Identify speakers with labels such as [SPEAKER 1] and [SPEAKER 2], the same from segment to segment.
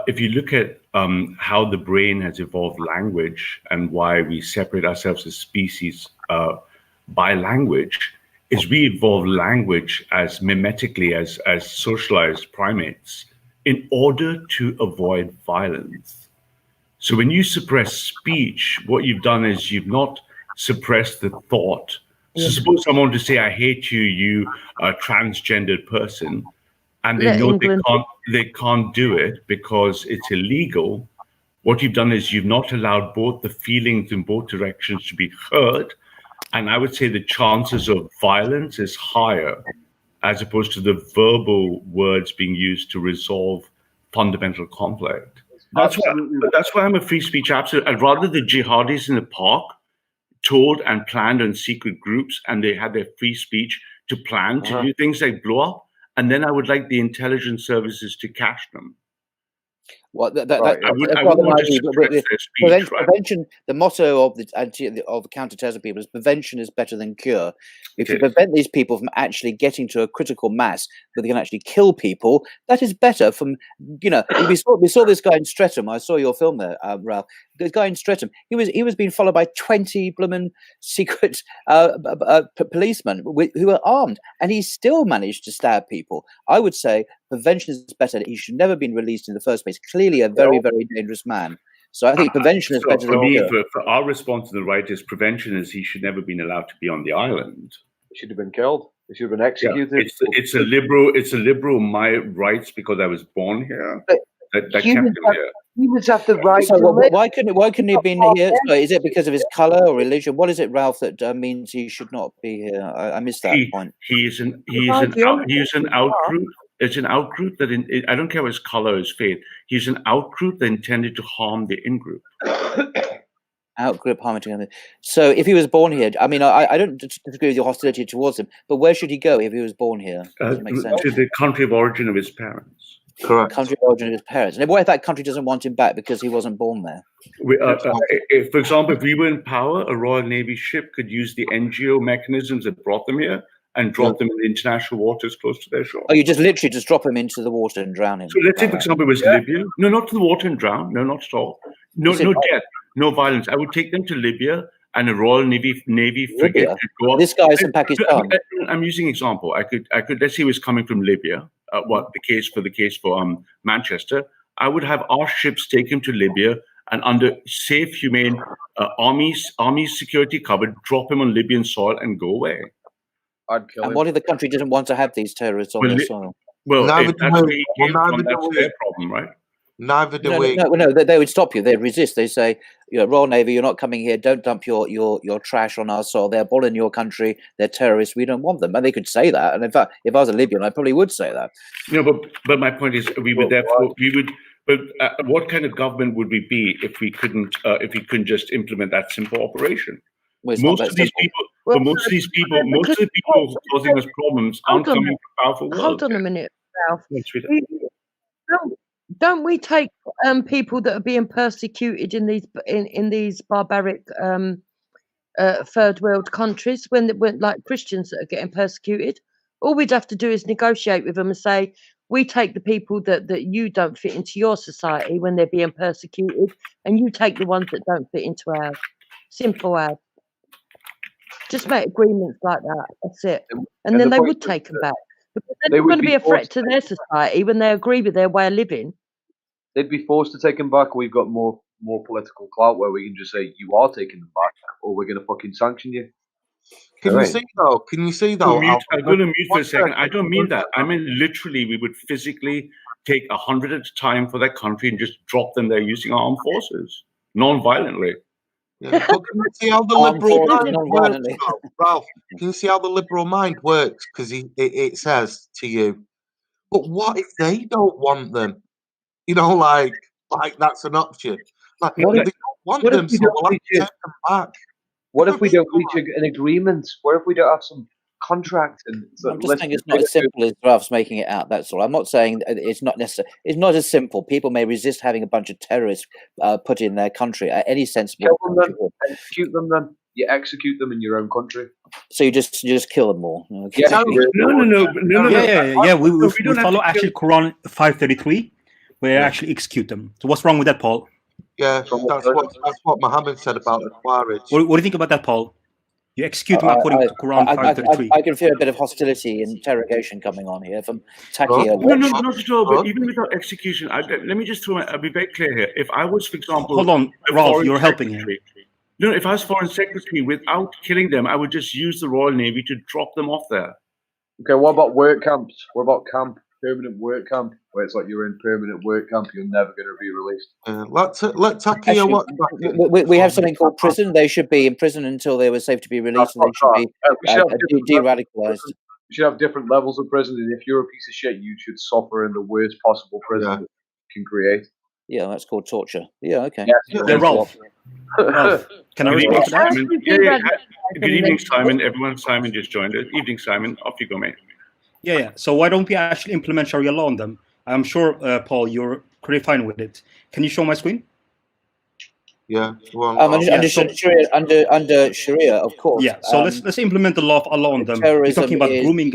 [SPEAKER 1] if you look at how the brain has evolved language and why we separate ourselves as species by language, is we evolved language as mimetically as socialized primates in order to avoid violence. So when you suppress speech, what you've done is you've not suppressed the thought. So suppose someone to say, "I hate you, you transgendered person," and they know they can't do it because it's illegal. What you've done is you've not allowed both the feelings in both directions to be heard. And I would say the chances of violence is higher as opposed to the verbal words being used to resolve fundamental conflict. That's why I'm a free speech absolute. I'd rather the jihadis in the park told and planned in secret groups, and they had their free speech to plan to do things like blow up, and then I would like the intelligence services to catch them.
[SPEAKER 2] Well, I would want to suppress their speech, prevention. The motto of the counter-terrorism people is prevention is better than cure. If you prevent these people from actually getting to a critical mass where they can actually kill people, that is better. From we saw this guy in Streatham. I saw your film there, Ralph. The guy in Streatham. He was being followed by 20 blooming secret policemen who were armed, and he still managed to stab people. I would say prevention is better. He should never have been released in the first place. Clearly a very, very dangerous man. So I think prevention is better than cure.
[SPEAKER 1] For our response to the right is prevention is he should never have been allowed to be on the island.
[SPEAKER 3] He should have been killed. He should have been executed.
[SPEAKER 1] Yeah, it's a liberal my rights because I was born here. That kept him here.
[SPEAKER 3] Humans have the right.
[SPEAKER 2] So why couldn't he have been here? So is it because of his color or religion? What is it, Ralph, that means he should not be here? I missed that point.
[SPEAKER 1] He's an outgroup. It's an outgroup that I don't care what his color, his faith. He's an outgroup that intended to harm the in-group.
[SPEAKER 2] Outgroup harming together. So if he was born here, I mean, I don't disagree with your hostility towards him, but where should he go if he was born here?
[SPEAKER 1] To the country of origin of his parents.
[SPEAKER 2] Correct. Country of origin of his parents. And what if that country doesn't want him back because he wasn't born there?
[SPEAKER 1] For example, if we were in power, a Royal Navy ship could use the NGO mechanisms that brought them here and drop them in the international waters close to their shore.
[SPEAKER 2] Oh, you just literally just drop him into the water and drown him.
[SPEAKER 1] So let's say, for example, it was Libya. No, not to the water and drown. No, not at all. No death, no violence. I would take them to Libya, and a Royal Navy frigate could go up.
[SPEAKER 2] This guy's in Pakistan.
[SPEAKER 1] I'm using example. I could. Let's say he was coming from Libya. The case for Manchester. I would have our ships take him to Libya and under safe, humane army's security cover, drop him on Libyan soil and go away.
[SPEAKER 3] I'd kill him.
[SPEAKER 2] And what if the country doesn't want to have these terrorists on their soil?
[SPEAKER 1] Well, that's their problem, right?
[SPEAKER 4] Neither do we.
[SPEAKER 2] No, they would stop you. They'd resist. They say, Royal Navy, you're not coming here. Don't dump your trash on our soil. They're bullying your country. They're terrorists. We don't want them. And they could say that. And in fact, if I was a Libyan, I probably would say that.
[SPEAKER 1] But my point is, But what kind of government would we be if we couldn't just implement that simple operation? Most of these people causing us problems aren't coming from powerful world.
[SPEAKER 5] Hold on a minute, Ralph. Don't we take people that are being persecuted in these barbaric third world countries when like Christians that are getting persecuted? All we'd have to do is negotiate with them and say, we take the people that you don't fit into your society when they're being persecuted, and you take the ones that don't fit into ours. Simple as. Just make agreements like that. That's it. And then they would take them back. Because they're not going to be a threat to their society when they agree with their way of living.
[SPEAKER 3] They'd be forced to take them back. We've got more political clout where we can just say, you are taking them back, or we're going to fucking sanction you.
[SPEAKER 4] Can you see though?
[SPEAKER 1] I'm going to mute for a second. I don't mean that. I mean literally, we would physically take 100 at a time for that country and just drop them there using armed forces, non-violently.
[SPEAKER 4] Yeah. But can you see how the liberal mind works, Ralph? Can you see how the liberal mind works? Because it says to you, but what if they don't want them? Like that's an option. Like
[SPEAKER 3] what
[SPEAKER 4] if they don't want them, so we'll have to take them back.
[SPEAKER 3] What if we don't reach an agreement? What if we don't have some contract? I'm
[SPEAKER 2] just saying it's not as simple as Ralph's making it out. That's all. I'm not saying it's not necessary. It's not as simple. People may resist having a bunch of terrorists put in their country. Any sensible
[SPEAKER 3] kill them, then. Execute them. Then you execute them in your own country.
[SPEAKER 2] So you just kill them all. Okay.
[SPEAKER 1] Yeah. No.
[SPEAKER 6] Yeah. We follow actually Quran 533. where I actually execute them. So what's wrong with that, Paul?
[SPEAKER 4] Yeah, that's what Muhammad said about the Khawarij.
[SPEAKER 6] What do you think about that, Paul? You execute them according to Quran 533.
[SPEAKER 2] I can feel a bit of hostility and interrogation coming on here from Taqiyya Watch.
[SPEAKER 1] No, not at all. But even without execution, let me just I'll be very clear here. If I was, for example,
[SPEAKER 6] hold on, Ralph, you're helping him.
[SPEAKER 1] No, if I was foreign secretary, without killing them, I would just use the Royal Navy to drop them off there.
[SPEAKER 3] Okay, what about work camps? What about permanent work camp, where it's like you're in permanent work camp, you're never going to be released?
[SPEAKER 4] Let Taqiyya Watch.
[SPEAKER 2] We have something called prison. They should be in prison until they were safe to be released, and they should be de-radicalized.
[SPEAKER 3] We should have different levels of prison, and if you're a piece of shit, you should suffer in the worst possible prison that you can create.
[SPEAKER 2] Yeah, that's called torture. Yeah, okay.
[SPEAKER 3] Yeah,
[SPEAKER 6] Ralph. Can I respond to that?
[SPEAKER 1] Good evening, Simon. Everyone, Simon just joined us. Evening, Simon. Off you go, mate.
[SPEAKER 6] Yeah. So why don't we actually implement Sharia law on them? I'm sure, Paul, you're pretty fine with it. Can you show my screen?
[SPEAKER 4] Yeah.
[SPEAKER 2] Under Sharia, of course.
[SPEAKER 6] Yeah. So let's implement the law of Allah on them. We're talking about grooming.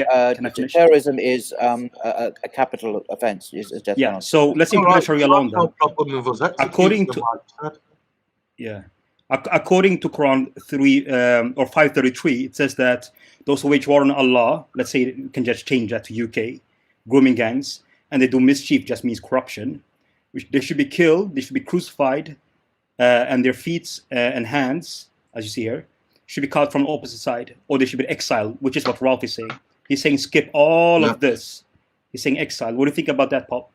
[SPEAKER 2] Terrorism is a capital offence.
[SPEAKER 6] Yeah. So let's implement Sharia law on them.
[SPEAKER 4] No problem with us.
[SPEAKER 6] According to Quran 3 or 533, it says that those who wage war on Allah, let's say you can just change that to UK, grooming gangs, and they do mischief, just means corruption. They should be killed. They should be crucified. And their feet and hands, as you see here, should be cut from the opposite side, or they should be exiled, which is what Ralph is saying. He's saying skip all of this. He's saying exile. What do you think about that, Paul?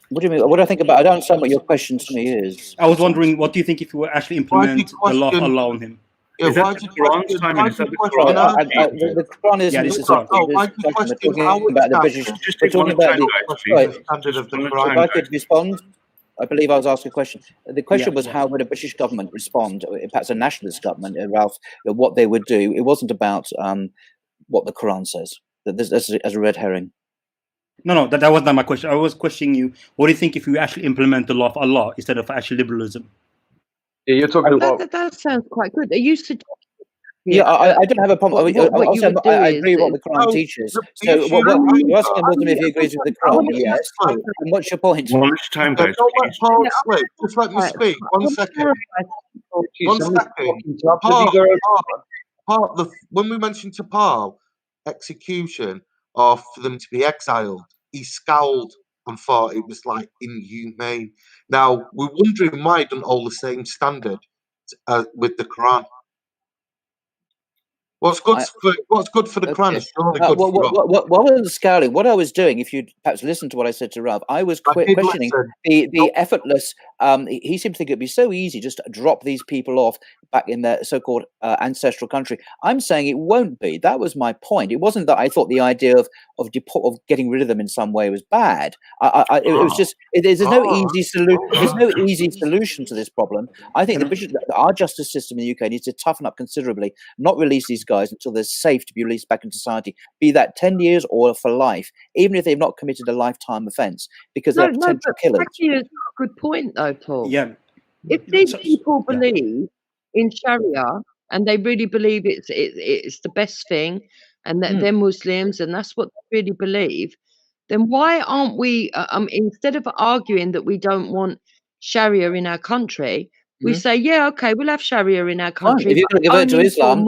[SPEAKER 2] What do you mean? What do I think about? I don't understand what your question to me is.
[SPEAKER 6] I was wondering, what do you think if you were actually implement the law of Allah on him?
[SPEAKER 1] Is that the Quran, Simon? Is that the Quran?
[SPEAKER 2] The Quran is.
[SPEAKER 6] Yeah, this is Quran.
[SPEAKER 2] We're talking about if I could respond. I believe I was asked a question. The question was, how would a British government respond, perhaps a nationalist government, Ralph, what they would do? It wasn't about what the Quran says. That's as a red herring.
[SPEAKER 6] No, that was not my question. I was questioning you. What do you think if you actually implement the law of Allah instead of actually liberalism?
[SPEAKER 3] Yeah, you're talking about.
[SPEAKER 5] That sounds quite good. Are you suggesting?
[SPEAKER 2] Yeah, I don't have a problem. I agree with what the Quran teaches. So, you're asking Muslim if he agrees with the Quran? Yes. And what's your point?
[SPEAKER 1] One at a time, guys.
[SPEAKER 4] Don't let Paul slip. Just let me speak. 1 second. 1 second. Paul, when we mentioned to Paul execution or for them to be exiled, he scowled and thought it was like inhumane. Now we're wondering why don't all the same standard with the Quran. What's good for the Quran is surely good for
[SPEAKER 2] what was scowling? What I was doing, if you'd perhaps listened to what I said to Ralph, I was questioning the effortless. He seemed to think it'd be so easy just to drop these people off back in their so-called ancestral country. I'm saying it won't be. That was my point. It wasn't that I thought the idea of getting rid of them in some way was bad. It was just there's no easy solution. There's no easy solution to this problem. I think our justice system in the UK needs to toughen up considerably, not release these guys until they're safe to be released back into society, be that 10 years or for life, even if they've not committed a lifetime offence, because they're potential killers.
[SPEAKER 5] Actually, it's a good point, though, Paul.
[SPEAKER 6] Yeah.
[SPEAKER 5] If these people believe in Sharia and they really believe it's the best thing, and that they're Muslims and that's what they really believe, then why aren't we? Instead of arguing that we don't want Sharia in our country, we say, yeah, okay, we'll have Sharia in our country.
[SPEAKER 2] If you're going to convert to Islam,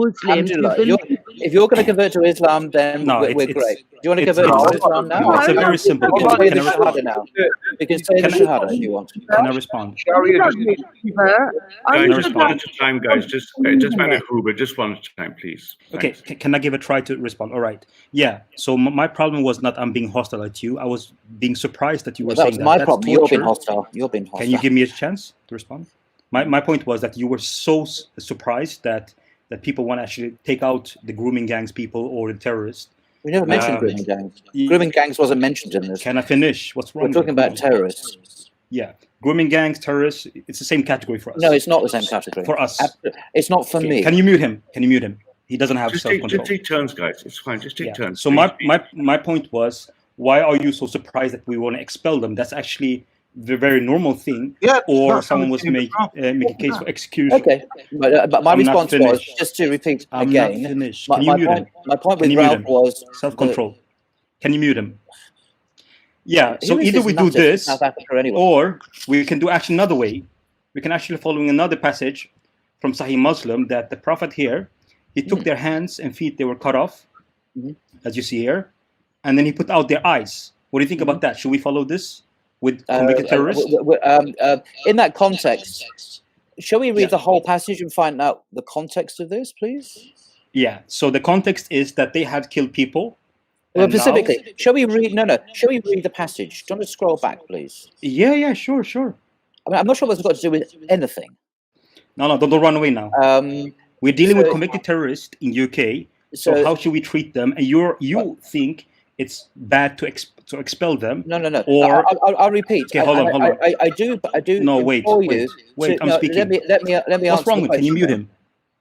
[SPEAKER 2] if you're going to convert to Islam, then we're great. Do you want to convert to Islam now?
[SPEAKER 6] It's a very simple.
[SPEAKER 2] You can say the Shahada now. You can say the Shahada if you want.
[SPEAKER 6] Can I respond?
[SPEAKER 1] Just one at a time, guys. Just man Huber, just one at a time, please.
[SPEAKER 6] Okay, can I give a try to respond? All right. Yeah. So my problem was not I'm being hostile at you. I was being surprised that you were saying that.
[SPEAKER 2] That's my problem. You're being hostile. Can
[SPEAKER 6] you give me a chance to respond? My point was that you were so surprised that people want to actually take out the grooming gangs people or the terrorists.
[SPEAKER 2] We never mentioned grooming gangs. Grooming gangs wasn't mentioned in this.
[SPEAKER 6] Can I finish? What's wrong?
[SPEAKER 2] We're talking about terrorists.
[SPEAKER 6] Yeah. Grooming gangs, terrorists, it's the same category for us.
[SPEAKER 2] No, it's not the same category.
[SPEAKER 6] For us.
[SPEAKER 2] It's not for me.
[SPEAKER 6] Can you mute him? He doesn't have self-control.
[SPEAKER 1] Just take turns, guys. It's fine. Just take turns.
[SPEAKER 6] So my point was, why are you so surprised that we want to expel them? That's actually the very normal thing, or someone was make a case for execution.
[SPEAKER 2] Okay, but my response was, just to repeat again,
[SPEAKER 6] my point with
[SPEAKER 2] Ralph was
[SPEAKER 6] self-control. Can you mute him? Yeah. So either we do this, or we can do actually another way. We can actually following another passage from Sahih Muslim that the Prophet here, he took their hands and feet, they were cut off, as you see here, and then he put out their eyes. What do you think about that? Should we follow this with convicted terrorists?
[SPEAKER 2] In that context, shall we read the whole passage and find out the context of this, please?
[SPEAKER 6] Yeah. So the context is that they had killed people.
[SPEAKER 2] Well, specifically, shall we read? No. Shall we read the passage? Do you want to scroll back, please?
[SPEAKER 6] Yeah. Sure.
[SPEAKER 2] I mean, I'm not sure what it's got to do with anything.
[SPEAKER 6] No, don't run away now. We're dealing with convicted terrorists in UK. So how should we treat them? And you think it's bad to expel them?
[SPEAKER 2] No.
[SPEAKER 6] Or
[SPEAKER 2] I'll repeat.
[SPEAKER 6] Okay, hold on.
[SPEAKER 2] I do.
[SPEAKER 6] No, wait. I'm speaking.
[SPEAKER 2] Let me answer.
[SPEAKER 6] What's wrong with? Can you mute him?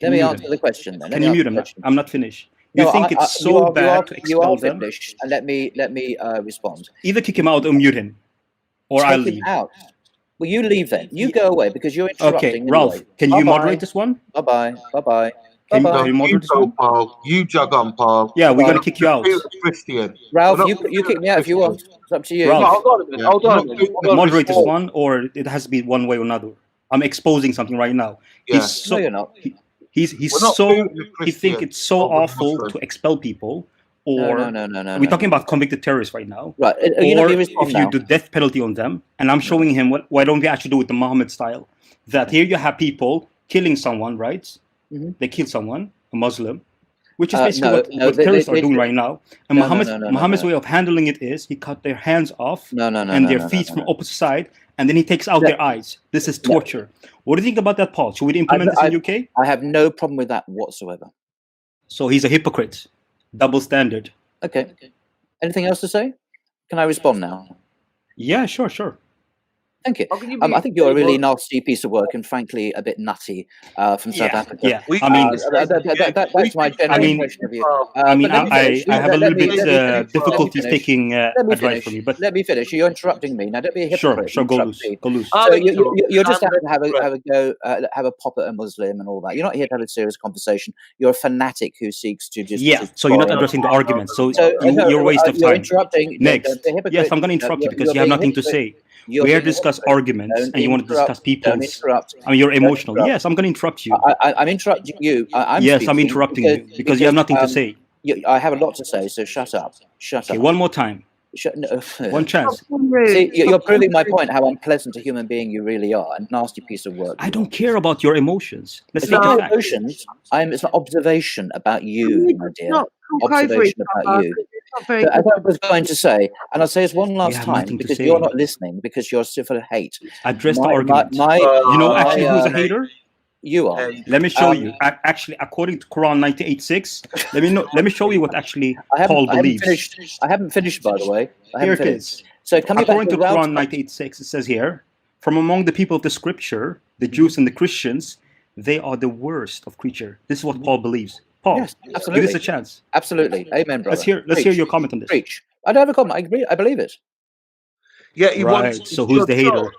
[SPEAKER 2] Let me answer the question then.
[SPEAKER 6] Can you mute him? I'm not finished. You think it's so bad to expel them?
[SPEAKER 2] Finished, and let me respond.
[SPEAKER 6] Either kick him out or mute him, or I'll leave.
[SPEAKER 2] Out. Well, you leave then. You go away because you're interrupting.
[SPEAKER 6] Okay, Ralph, can you moderate this one?
[SPEAKER 2] Bye-bye.
[SPEAKER 6] Can you moderate this one?
[SPEAKER 4] Paul. You jog on, Paul.
[SPEAKER 6] Yeah, we're going to kick you out.
[SPEAKER 4] Christian.
[SPEAKER 2] Ralph, you kick me out if you want. It's up to you.
[SPEAKER 6] Ralph,
[SPEAKER 3] hold on a minute.
[SPEAKER 6] Moderate this one, or it has to be one way or another. I'm exposing something right now.
[SPEAKER 4] Yeah.
[SPEAKER 2] No, you're not.
[SPEAKER 6] He think it's so awful to expel people. Or
[SPEAKER 2] no.
[SPEAKER 6] We're talking about convicted terrorists right now.
[SPEAKER 2] Right.
[SPEAKER 6] Or if you do death penalty on them, and I'm showing him why don't we actually do it the Muhammad style? That here you have people killing someone, right? They kill someone, a Muslim, which is basically what terrorists are doing right now. And Muhammad's way of handling it is he cut their hands off and their feet from opposite side, and then he takes out their eyes. This is torture. What do you think about that, Paul? Should we implement this in UK?
[SPEAKER 2] I have no problem with that whatsoever.
[SPEAKER 6] So he's a hypocrite. Double standard.
[SPEAKER 2] Okay. Anything else to say? Can I respond now?
[SPEAKER 6] Yeah, sure.
[SPEAKER 2] Thank you. I think you're a really nasty piece of work and frankly a bit nutty from South Africa.
[SPEAKER 6] Yeah, I mean,
[SPEAKER 2] that's my general impression of you.
[SPEAKER 6] I have a little bit difficulties taking advice from you, but
[SPEAKER 2] let me finish. You're interrupting me now. Don't be a hypocrite.
[SPEAKER 6] Sure, go loose.
[SPEAKER 2] So you're just having to have a go, have a pop at a Muslim and all that. You're not here to have a serious conversation. You're a fanatic who seeks to just
[SPEAKER 6] so you're not addressing the argument. So you're a waste of time.
[SPEAKER 2] You're interrupting.
[SPEAKER 6] Next, yes, I'm going to interrupt you because you have nothing to say. We are discuss arguments, and you want to discuss people's. I mean, you're emotional. Yes, I'm going to interrupt you.
[SPEAKER 2] I'm interrupting you. I'm
[SPEAKER 6] interrupting you because you have nothing to say.
[SPEAKER 2] I have a lot to say, so shut up. Shut up.
[SPEAKER 6] One more time. One chance.
[SPEAKER 2] See, you're proving my point. How unpleasant a human being you really are, and nasty piece of work.
[SPEAKER 6] I don't care about your emotions.
[SPEAKER 2] It's not emotions. It's an observation about you, my dear. Observation about you. As I was going to say, and I'll say this one last time because you're not listening, because you're so full of hate.
[SPEAKER 6] Address the argument. You know, actually, who's a hater?
[SPEAKER 2] You are.
[SPEAKER 6] Let me show you. Actually, according to Quran 98:6, let me show you what actually Paul believes.
[SPEAKER 2] I haven't finished, by the way.
[SPEAKER 6] Here it is.
[SPEAKER 2] So coming
[SPEAKER 6] according to Quran 98:6, it says here, from among the people of the Scripture, the Jews and the Christians, they are the worst of creatures. This is what Paul believes. Paul,
[SPEAKER 2] yes, absolutely.
[SPEAKER 6] Give us a chance.
[SPEAKER 2] Absolutely. Amen, brother.
[SPEAKER 6] Let's hear your comment on this.
[SPEAKER 2] Preach. I don't have a comment. I agree. I believe it.
[SPEAKER 4] Yeah, he wants.
[SPEAKER 6] So who's the hater?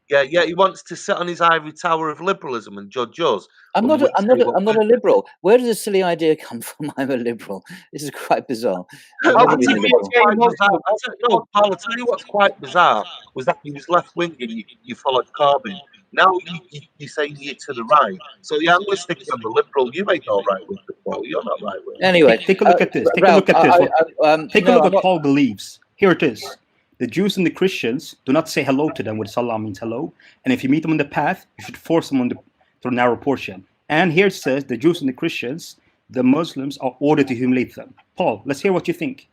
[SPEAKER 4] Yeah, he wants to sit on his ivory tower of liberalism and judge us.
[SPEAKER 2] I'm not a liberal. Where does this silly idea come from? I'm a liberal. This is quite bizarre.
[SPEAKER 4] Paul, I'll tell you what's quite bizarre was that he was left wing and you followed Corbyn. Now you're saying you're to the right. So yeah, I'm going to stick you on the liberal. You ain't all right with it, Paul. You're not right with it.
[SPEAKER 2] Anyway,
[SPEAKER 6] take a look at this. Take a look at this. Take a look at what Paul believes. Here it is. The Jews and the Christians, do not say hello to them, which salam means hello. And if you meet them on the path, you should force them to the narrow portion. And here it says the Jews and the Christians, the Muslims are ordered to humiliate them. Paul, let's hear what you think.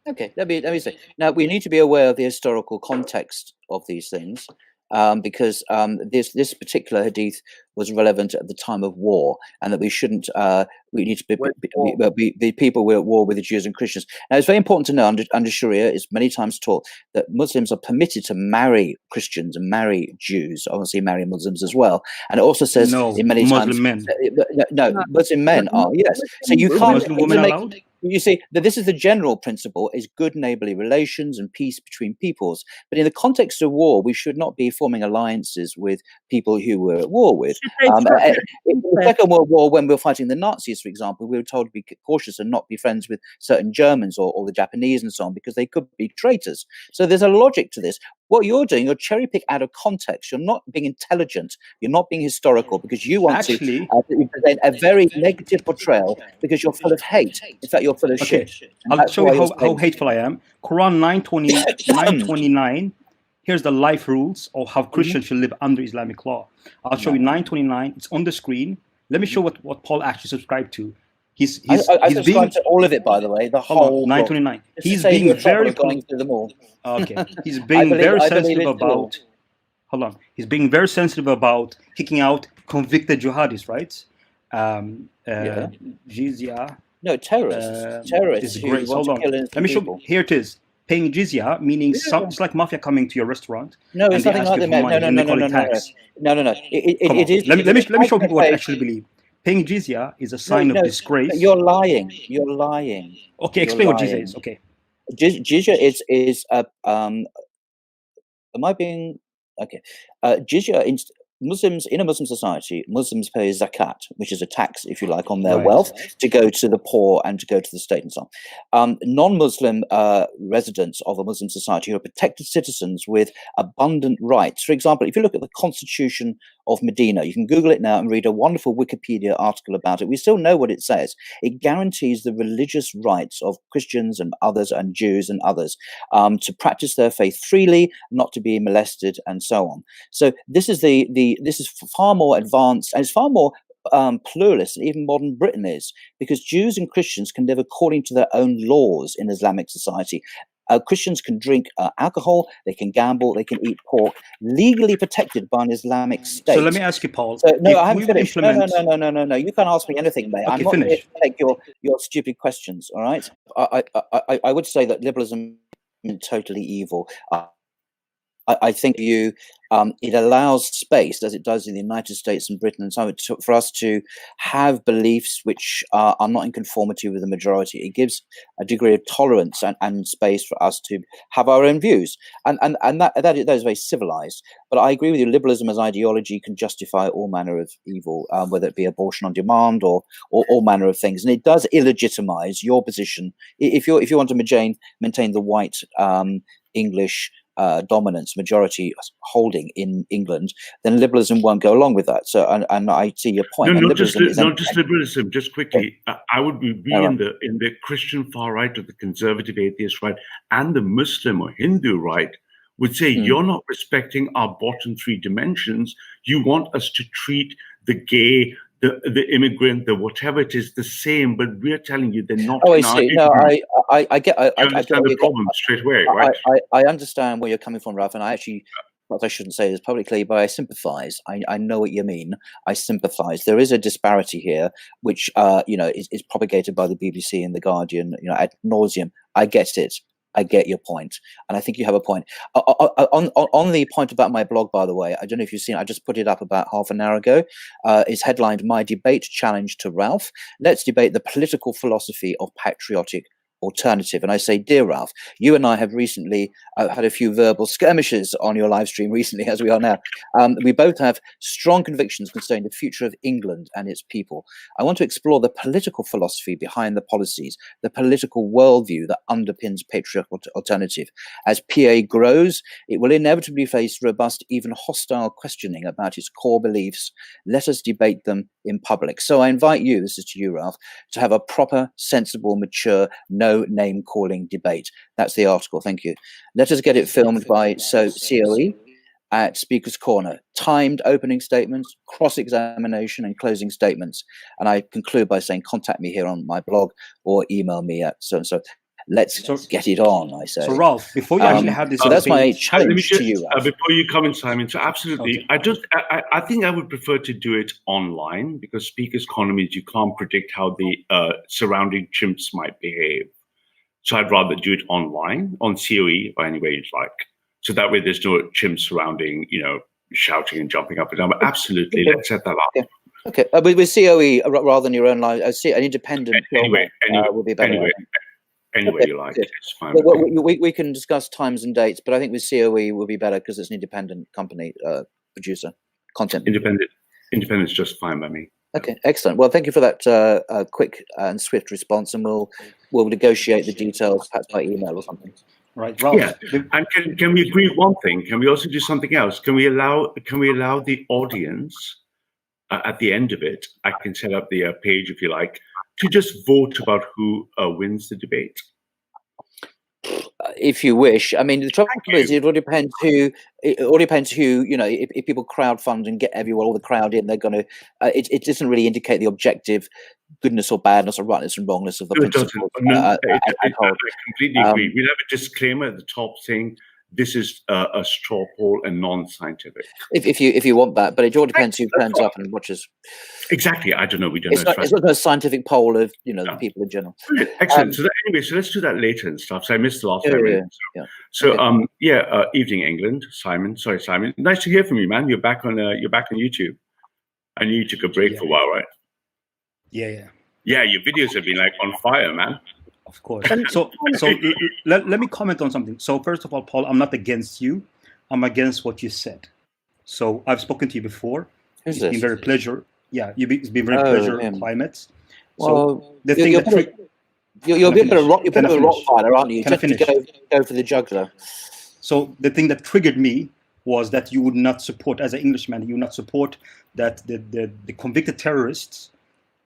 [SPEAKER 2] Okay, let me say. Now, we need to be aware of the historical context of these things. Because this particular hadith was relevant at the time of war, and that we shouldn't. We need to be people we're at war with the Jews and Christians. Now, it's very important to know under Sharia, is many times taught that Muslims are permitted to marry Christians and marry Jews. Obviously, marry Muslims as well. And it also says in many
[SPEAKER 6] Muslim
[SPEAKER 2] times,
[SPEAKER 6] men.
[SPEAKER 2] No, Muslim men are yes. So you can't.
[SPEAKER 6] Muslim women allowed?
[SPEAKER 2] You see, that this is the general principle: is good neighborly relations and peace between peoples. But in the context of war, we should not be forming alliances with people who we're at war with. In the Second World War, when we were fighting the Nazis, for example, we were told to be cautious and not be friends with certain Germans or the Japanese and so on, because they could be traitors. So there's a logic to this. What you're doing, you're cherry pick out of context. You're not being intelligent. You're not being historical, because you want to present a very negative portrayal, because you're full of hate. In fact, you're full of shit.
[SPEAKER 6] I'll show you how hateful I am. Quran 929. Here's the life rules of how Christians should live under Islamic law. I'll show you 929. It's on the screen. Let me show what Paul actually subscribed to. He's
[SPEAKER 2] subscribed to all of it, by the way. The whole
[SPEAKER 6] 929. He's being very
[SPEAKER 2] going through them all.
[SPEAKER 6] Okay. He's being very sensitive about. Hold on. He's being very sensitive about kicking out convicted jihadis, right? Jizya.
[SPEAKER 2] No, terrorists. Terrorists.
[SPEAKER 6] Great. Hold on. Let me show. Here it is. Paying jizya, meaning it's like mafia coming to your restaurant.
[SPEAKER 2] No, it's nothing like that. No. It is.
[SPEAKER 6] Let me show people what I actually believe. Paying jizya is a sign of disgrace.
[SPEAKER 2] You're lying. You're lying.
[SPEAKER 6] Okay, explain what jizya is. Okay.
[SPEAKER 2] Jizya is am I being okay? Jizya Muslims in a Muslim society, Muslims pay zakat, which is a tax, if you like, on their wealth to go to the poor and to go to the state and so on. Non-Muslim residents of a Muslim society who are protected citizens with abundant rights. For example, if you look at the Constitution of Medina, you can Google it now and read a wonderful Wikipedia article about it. We still know what it says. It guarantees the religious rights of Christians and others and Jews and others to practice their faith freely, not to be molested, and so on. So this is this is far more advanced, and it's far more pluralist than even modern Britain is, because Jews and Christians can live according to their own laws in Islamic society. Christians can drink alcohol, they can gamble, they can eat pork, legally protected by an Islamic state.
[SPEAKER 6] So let me ask you, Paul.
[SPEAKER 2] So, no, I haven't finished. No. You can't ask me anything, mate.
[SPEAKER 6] Okay,
[SPEAKER 2] I'm not
[SPEAKER 6] finish.
[SPEAKER 2] here to take your stupid questions. All right. I would say that liberalism is totally evil. I think it allows space, as it does in the United States and Britain and so on, for us to have beliefs which are not in conformity with the majority. It gives a degree of tolerance and space for us to have our own views, and that is very civilized. But I agree with you. Liberalism as ideology can justify all manner of evil, whether it be abortion on demand or all manner of things, and it does illegitimize your position if you want to maintain the white English dominance, majority holding in England, then liberalism won't go along with that. So, and I see your point.
[SPEAKER 1] No, not just liberalism. Just quickly, I would be in the Christian far right, or the conservative atheist right, and the Muslim or Hindu right would say you're not respecting our bottom three dimensions. You want us to treat the gay, the immigrant, the whatever it is, the same, but we're telling you they're not.
[SPEAKER 2] Oh, I see. No, I get. I
[SPEAKER 1] understand the problem straight away, right?
[SPEAKER 2] I understand where you're coming from, Ralph, and I actually, what I shouldn't say this publicly, but I sympathise. I know what you mean. I sympathise. There is a disparity here, which is propagated by the BBC and the Guardian, ad nauseum. I get it. I get your point, and I think you have a point. On the point about my blog, by the way, I don't know if you've seen it, I just put it up about half an hour ago. It's headlined "My Debate Challenge to Ralph. Let's debate the political philosophy of patriotic alternative." And I say, dear Ralph, you and I have recently had a few verbal skirmishes on your live stream recently, as we are now. We both have strong convictions concerning the future of England and its people. I want to explore the political philosophy behind the policies, the political worldview that underpins patriotic alternative. As PA grows, it will inevitably face robust, even hostile questioning about its core beliefs. Let us debate them in public. So I invite you, this is to you, Ralph, to have a proper, sensible, mature, no name-calling debate. That's the article. Thank you. Let us get it filmed by COE at Speaker's Corner. Timed opening statements, cross-examination, and closing statements. And I conclude by saying, contact me here on my blog or email me at so-and-so. Let's get it on, I say.
[SPEAKER 6] So, Ralph, before you actually have this...
[SPEAKER 2] So that's my challenge to you, Ralph.
[SPEAKER 1] Before you come in, Simon, so absolutely. Okay. I think I would prefer to do it online, because Speaker's Corner means you can't predict how the surrounding chimps might behave. So I'd rather do it online, on COE, or any way you'd like. So that way there's no chimps surrounding, shouting and jumping up and down. But absolutely, let's set that up.
[SPEAKER 2] Yeah. Okay, with COE rather than your own line, I see an independent
[SPEAKER 1] anyway,
[SPEAKER 2] would be better.
[SPEAKER 1] Anyway,
[SPEAKER 2] okay,
[SPEAKER 1] you like
[SPEAKER 2] good.
[SPEAKER 1] it. It's fine.
[SPEAKER 2] Well, we can discuss times and dates, but I think with COE will be better because it's an independent company, producer, content.
[SPEAKER 1] Independent's just fine by me.
[SPEAKER 2] Okay, excellent. Well, thank you for that quick and swift response, and we'll negotiate the details perhaps by email or something.
[SPEAKER 6] Right, Ralph.
[SPEAKER 1] Yeah, and can we agree one thing? Can we also do something else? Can we allow the audience at the end of it? I can set up the page if you like to just vote about who wins the debate.
[SPEAKER 2] If you wish. I mean, the trouble is, it all depends who. You know, if people crowdfund and get all the crowd in, they're going to. It doesn't really indicate the objective goodness or badness or rightness and wrongness of the principles.
[SPEAKER 1] I completely agree. We'll have a disclaimer at the top saying this is a straw poll and non-scientific.
[SPEAKER 2] If you want that, but it all depends who turns up and watches.
[SPEAKER 1] Exactly. I don't know. We don't
[SPEAKER 2] know. It's not a scientific poll of the people in general.
[SPEAKER 1] Excellent. So anyway, so let's do that later and stuff. So I missed the last 5 minutes. Evening, England. Simon. Sorry, Simon. Nice to hear from you, man. You're back on YouTube. I knew you took a break for a while, right?
[SPEAKER 6] Yeah.
[SPEAKER 1] Yeah, your videos have been like on fire, man.
[SPEAKER 6] Of course. So let me comment on something. So first of all, Paul, I'm not against you. I'm against what you said. So I've spoken to you before.
[SPEAKER 2] Who's
[SPEAKER 6] it's
[SPEAKER 2] this?
[SPEAKER 6] been very pleasure. Yeah, it's been very pleasure climate.
[SPEAKER 2] Well,
[SPEAKER 6] so the thing
[SPEAKER 2] you're a bit of a rock fighter, aren't you? Just to go for the jugular.
[SPEAKER 6] So the thing that triggered me was that you would not support, as an Englishman, you would not support that the convicted terrorists.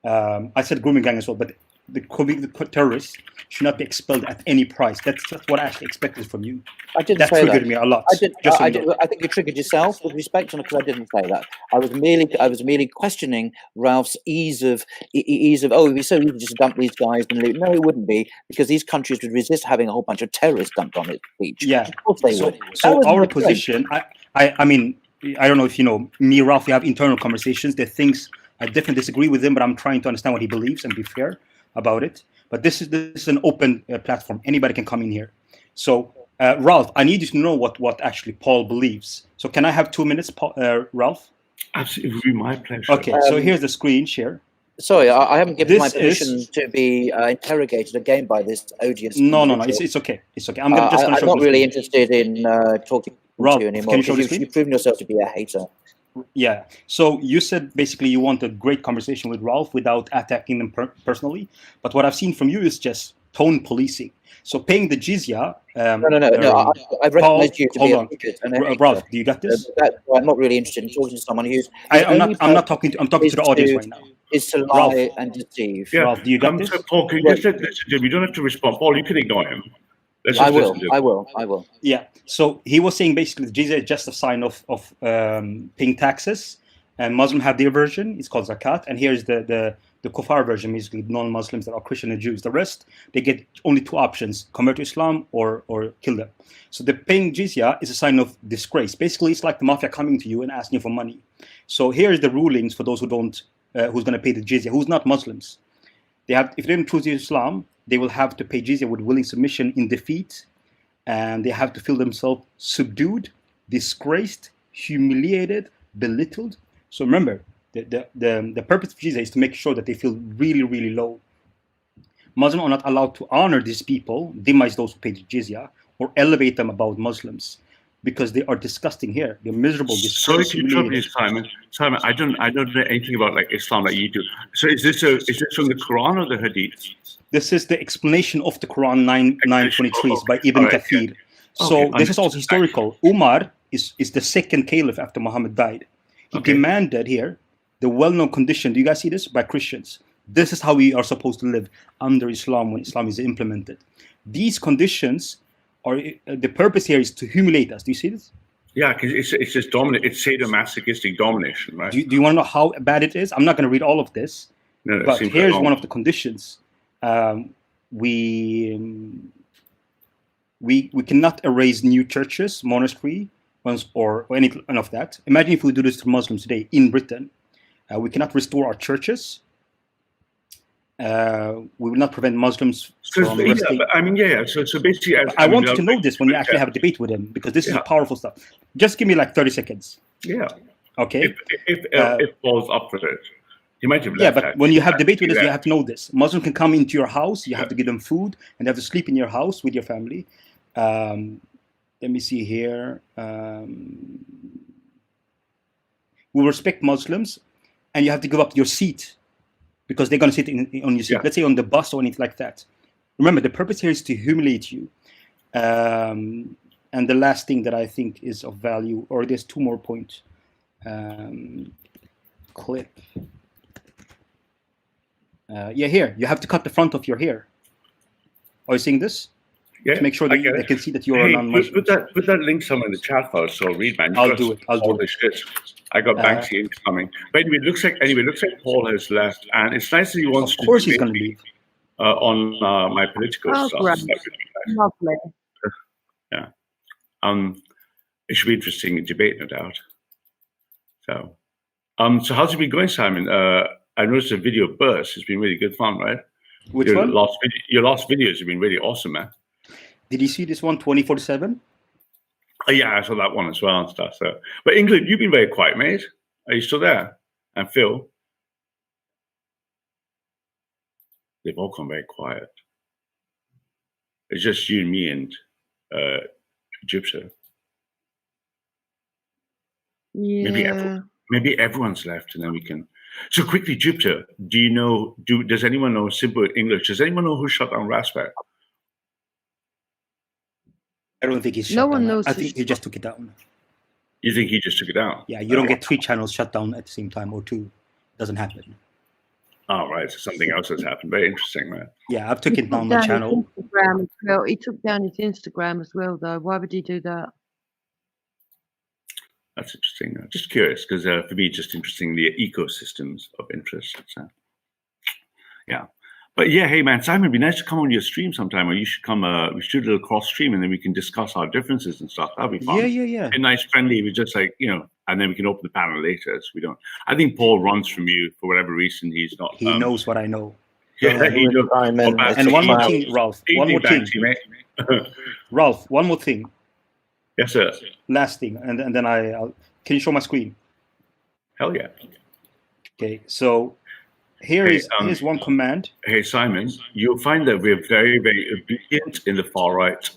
[SPEAKER 6] I said grooming gang as well, but the convicted terrorists should not be expelled at any price. That's what I actually expected from you.
[SPEAKER 2] I didn't
[SPEAKER 6] that
[SPEAKER 2] say
[SPEAKER 6] triggered
[SPEAKER 2] that.
[SPEAKER 6] me a lot.
[SPEAKER 2] I think you triggered yourself with respect, because I didn't say that. I was merely questioning Ralph's ease of. Oh, it'd be so easy to just dump these guys and leave. No, it wouldn't be, because these countries would resist having a whole bunch of terrorists dumped on its beach.
[SPEAKER 6] Yeah,
[SPEAKER 2] of course they would.
[SPEAKER 6] So our position, I mean, I don't know if you know me, Ralph. We have internal conversations. There are things I definitely disagree with him, but I'm trying to understand what he believes and be fair about it. But this is an open platform. Anybody can come in here. So, Ralph, I need you to know what actually Paul believes. So can I have 2 minutes, Ralph?
[SPEAKER 1] Absolutely, it would be my pleasure.
[SPEAKER 6] Okay, so here's the screen share.
[SPEAKER 2] Sorry, I haven't given my permission to be interrogated again by this odious.
[SPEAKER 6] No, it's okay. It's okay. I'm
[SPEAKER 2] not really interested in talking
[SPEAKER 6] Ralph,
[SPEAKER 2] to you anymore, because you've proven yourself to be a hater.
[SPEAKER 6] Yeah. So you said basically you want a great conversation with Ralph without attacking them personally. But what I've seen from you is just tone policing. So paying the jizya.
[SPEAKER 2] No. I've recognized you to be a hater.
[SPEAKER 6] Ralph, do you got this?
[SPEAKER 2] I'm not really interested in talking to someone who's.
[SPEAKER 6] I'm talking to the audience right now.
[SPEAKER 2] Is to lie and deceive.
[SPEAKER 6] Yeah. Ralph, do you got this?
[SPEAKER 1] Paul, can you just listen to him? You don't have to respond. Paul, you can ignore him.
[SPEAKER 2] I will.
[SPEAKER 6] Yeah. So he was saying basically the jizya is just a sign of paying taxes, and Muslims have their version. It's called zakat, and here's the kuffar version, basically non-Muslims that are Christian and Jews. The rest, they get only two options: convert to Islam or kill them. So the paying jizya is a sign of disgrace. Basically, it's like the mafia coming to you and asking you for money. So here's the rulings for those who don't, who's going to pay the jizya, who's not Muslims. They have, if they don't choose Islam, they will have to pay jizya with willing submission in defeat, and they have to feel themselves subdued, disgraced, humiliated, belittled. So remember, the purpose of jizya is to make sure that they feel really, really low. Muslims are not allowed to honor these people, demise those who pay the jizya, or elevate them above Muslims, because they are disgusting here. They're miserable.
[SPEAKER 1] Sorry to interrupt you, Simon. Simon, I don't know anything about like Islam like you do. So is this from the Quran or the Hadith?
[SPEAKER 6] This is the explanation of the Quran 923 by Ibn Kathir. So this is also historical. Umar is the second caliph after Muhammad died. He demanded here the well-known condition. Do you guys see this? By Christians. This is how we are supposed to live under Islam when Islam is implemented. These conditions are, the purpose here is to humiliate us. Do you see this?
[SPEAKER 1] Yeah, because it's just dominant. It's sadomasochistic domination, right?
[SPEAKER 6] Do you want to know how bad it is? I'm not going to read all of this.
[SPEAKER 1] No,
[SPEAKER 6] but here's one of the conditions. We cannot erase new churches, monastery, or any of that. Imagine if we do this to Muslims today in Britain. We cannot restore our churches. We will not prevent Muslims from resting.
[SPEAKER 1] So basically,
[SPEAKER 6] I want you to know this when you actually have a debate with him, because this is powerful stuff. Just give me like 30 seconds.
[SPEAKER 1] Yeah.
[SPEAKER 6] Okay.
[SPEAKER 1] If Paul's up for it. You might have
[SPEAKER 6] left. Yeah, but when you have debate with us, you have to know this. Muslim can come into your house. You have to give them food, and they have to sleep in your house with your family. Let me see here. We respect Muslims, and you have to give up your seat because they're going to sit on your seat. Yeah. Let's say on the bus or anything like that. Remember, the purpose here is to humiliate you. And the last thing that I think is of value, or there's two more points. Clip. Here, you have to cut the front of your hair. Are you seeing this?
[SPEAKER 1] Yeah,
[SPEAKER 6] to make sure that they can see that you're a non-Muslim.
[SPEAKER 1] Put that link somewhere in the chat for us, so read, man.
[SPEAKER 6] I'll do it.
[SPEAKER 1] I got Banksy incoming. But anyway, it looks like Paul has left, and it's nice that he wants to.
[SPEAKER 6] Of course, he's going to leave.
[SPEAKER 1] On my political stuff.
[SPEAKER 5] Right. Lovely.
[SPEAKER 1] Yeah. It should be interesting debate, no doubt. So, how's it been going, Simon? I noticed a video burst. It's been really good fun, right?
[SPEAKER 6] Which one?
[SPEAKER 1] Your last videos have been really awesome, man.
[SPEAKER 6] Did you see this one, 24/7?
[SPEAKER 1] Yeah, I saw that one as well and stuff. So, but England, you've been very quiet, mate. Are you still there? And Phil, they've all gone very quiet. It's just you and me and Jupiter.
[SPEAKER 5] Yeah.
[SPEAKER 1] Maybe everyone's left, and then we can. So quickly, Jupiter, does anyone know simple English? Does anyone know who shut down Raspberry?
[SPEAKER 6] I don't think he's shut
[SPEAKER 5] down.
[SPEAKER 6] No one knows. I think he just took it down.
[SPEAKER 1] You think he just took it down?
[SPEAKER 6] Yeah, you don't get 3 channels shut down at the same time, or 2. Doesn't happen.
[SPEAKER 1] Oh, right. So something else has happened. Very interesting, man.
[SPEAKER 6] Yeah, I've taken down my channel.
[SPEAKER 5] Instagram as well. He took down his Instagram as well, though. Why would he do that?
[SPEAKER 1] That's interesting. Just curious, because for me, just interesting the ecosystems of interest. So, yeah. But yeah, hey man, Simon, it'd be nice to come on your stream sometime, or you should come. We should do a little cross stream, and then we can discuss our differences and stuff. That'd be fun.
[SPEAKER 6] Yeah.
[SPEAKER 1] And nice, friendly. We just like and then we can open the panel later. So we don't. I think Paul runs from you for whatever reason. He's not.
[SPEAKER 6] He knows what I know.
[SPEAKER 1] Yeah, he knows.
[SPEAKER 6] And one more thing, Ralph. One more thing, Ralph. One more thing.
[SPEAKER 1] Yes, sir.
[SPEAKER 6] Last thing, and then I'll. Can you show my screen?
[SPEAKER 1] Hell yeah.
[SPEAKER 6] Okay, so here's one command.
[SPEAKER 1] Hey Simon, you'll find that we're very, very obedient in the far right.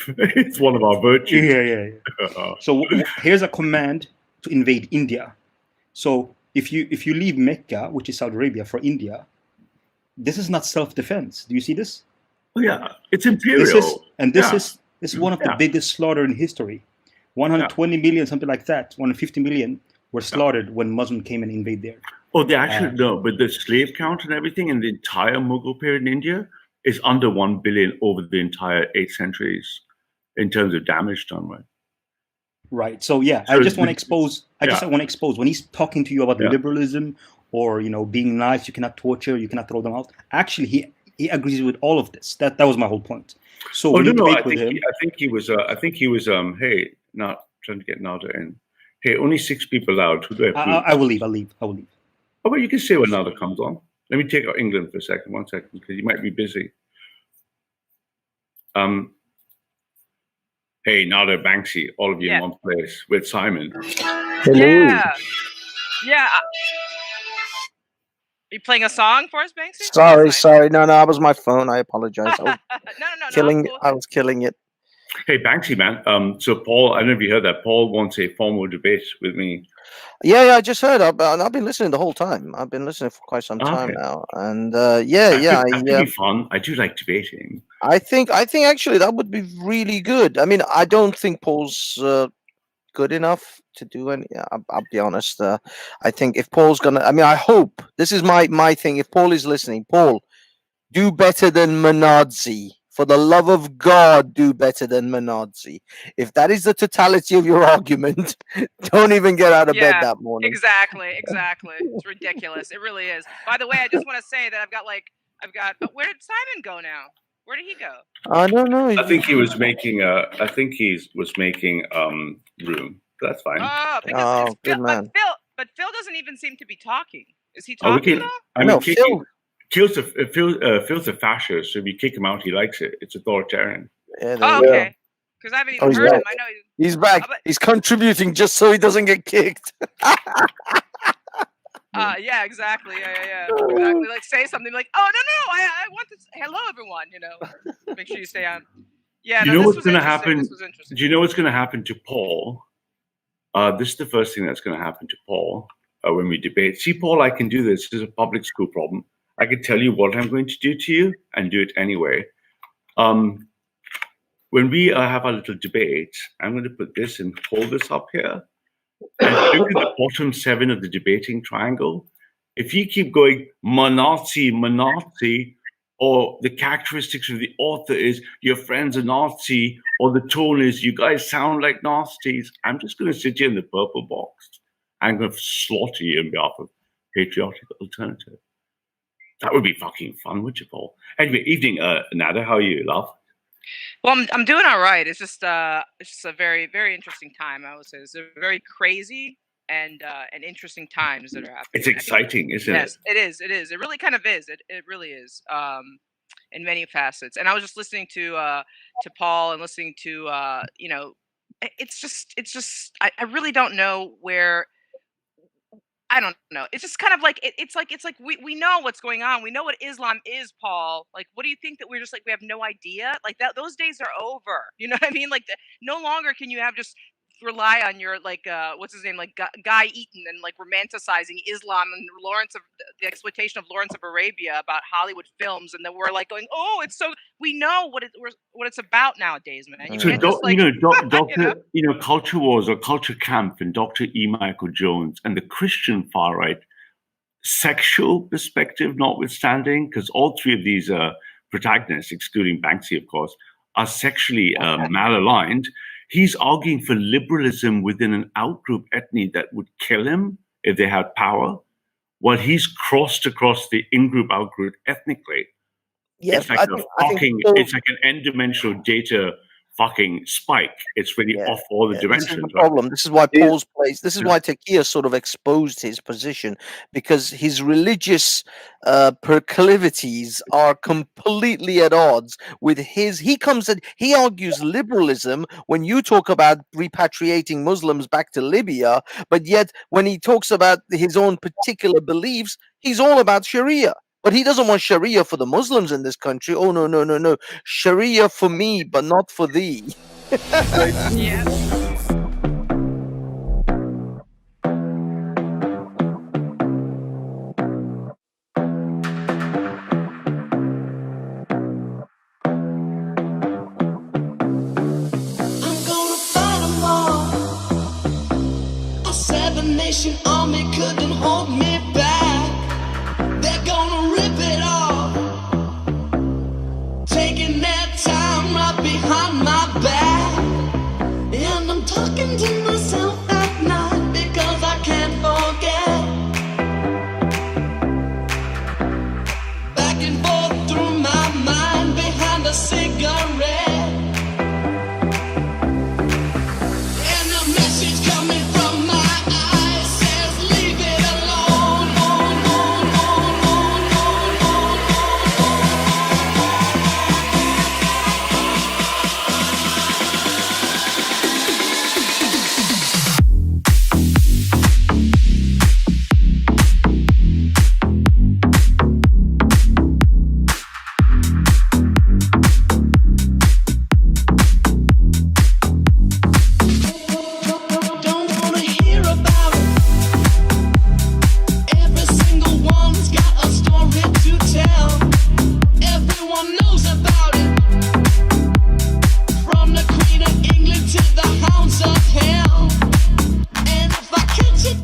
[SPEAKER 1] It's one of our virtues.
[SPEAKER 6] Yeah. So here's a command to invade India. So if you leave Mecca, which is Saudi Arabia, for India, this is not self-defense. Do you see this?
[SPEAKER 1] Oh yeah, it's imperial.
[SPEAKER 6] This is one of the biggest slaughter in history. 120 million, something like that, 150 million were slaughtered when Muslims came and invade there.
[SPEAKER 1] Oh, they actually no, but the slave count and everything in the entire Mughal period in India is under 1 billion over the entire 8 centuries in terms of damage done, right?
[SPEAKER 6] Right. So yeah, I just want to expose. When he's talking to you about liberalism or being nice, you cannot torture, you cannot throw them out. Actually, he agrees with all of this. That was my whole point. So
[SPEAKER 1] I think he was. Hey, not trying to get Nada in. Hey, only 6 people allowed. Who do
[SPEAKER 6] I will leave. I'll leave.
[SPEAKER 1] Oh, well, you can say when Nada comes on. Let me take out England for a second. 1 second, because you might be busy. Hey, Nada, Banksy, all of you in one place with Simon.
[SPEAKER 7] Hello. Yeah. Are you playing a song for us, Banksy?
[SPEAKER 8] Sorry. No, that was my phone. I apologize. I was killing it.
[SPEAKER 1] Hey, Banksy, man. So Paul, I don't know if you heard that. Paul wants a formal debate with me.
[SPEAKER 8] Yeah, I just heard. I've been listening the whole time. I've been listening for quite some time now. And that'd be
[SPEAKER 1] fun. I do like debating.
[SPEAKER 8] I think actually that would be really good. I mean, I don't think Paul's good enough to do any. I'll be honest. I think if Paul's gonna, I hope this is my thing. If Paul is listening, Paul, do better than Menardzi. For the love of God, do better than Menardzi. If that is the totality of your argument, don't even get out of bed that morning.
[SPEAKER 7] Exactly. It's ridiculous. It really is. By the way, I just want to say that I've got. Where did Simon go now? Where did he go?
[SPEAKER 8] I don't know.
[SPEAKER 1] I think he was making. Room. That's fine.
[SPEAKER 7] Oh,
[SPEAKER 8] good man.
[SPEAKER 7] But Phil doesn't even seem to be talking. Is he talking now?
[SPEAKER 8] No, Phil.
[SPEAKER 1] Phil's a fascist, so if you kick him out, he likes it. It's authoritarian.
[SPEAKER 7] Yeah, okay. Because I haven't even heard him. I know
[SPEAKER 8] he's back. He's contributing just so he doesn't get kicked.
[SPEAKER 7] Yeah, exactly. Yeah. Exactly. Like say something like, "Oh no, I want this. Hello, everyone." Make sure you stay on. Yeah.
[SPEAKER 1] You know what's
[SPEAKER 7] going to happen? This was interesting.
[SPEAKER 1] Do you know what's going to happen to Paul? This is the first thing that's going to happen to Paul when we debate. See, Paul, I can do this. This is a public school problem. I can tell you what I'm going to do to you and do it anyway. When we have our little debate, I'm going to put this and hold this up here. And look at the bottom 7 of the debating triangle. If you keep going, Nazi, or the characteristics of the author is your friend's a Nazi, or the tone is you guys sound like Nazis, I'm just going to sit here in the purple box. I'm going to slaughter you on behalf of Patriotic Alternative. That would be fucking fun, would you, Paul? Anyway, evening, Nada, how are you, love?
[SPEAKER 7] Well, I'm doing all right. It's just a very, very interesting time. I would say it's a very crazy and interesting times that are happening.
[SPEAKER 1] It's exciting, isn't it?
[SPEAKER 7] Yes, it is. It is. It really kind of is. It really is. In many facets. And I was just listening to Paul and listening to it's just I really don't know where. I don't know. It's just kind of like it's like we know what's going on. We know what Islam is, Paul. Like, what do you think that we're just like we have no idea? Like that those days are over. You know what I mean? Like no longer can you have just rely on your like what's his name, like Guy Eaton, and like romanticizing Islam and the exploitation of Lawrence of Arabia about Hollywood films, and then we're like going, oh, it's so we know what it's about nowadays, man.
[SPEAKER 1] So Culture Wars or Culture Camp and Dr. E. Michael Jones and the Christian far right, sexual perspective notwithstanding, because all 3 of these protagonists, excluding Banksy, of course, are sexually malaligned. He's arguing for liberalism within an outgroup ethnic that would kill him if they had power, while he's crossed across the in-group, out-group ethnically.
[SPEAKER 8] Yeah,
[SPEAKER 1] it's like it's like an n-dimensional data fucking spike. It's really off all the dimensions.
[SPEAKER 8] This is the problem. This is why Paul's place. This is why Taqiyya sort of exposed his position, because his religious proclivities are completely at odds with his. He argues liberalism when you talk about repatriating Muslims back to Libya, but yet when he talks about his own particular beliefs, he's all about Sharia. But he doesn't want Sharia for the Muslims in this country. Oh, no. Sharia for me, but not for thee.
[SPEAKER 7] Yeah.
[SPEAKER 9] I'm gonna fight them all. A 7-nation army couldn't hold me back. They're gonna rip it off, taking their time right behind my back. And I'm talking to myself.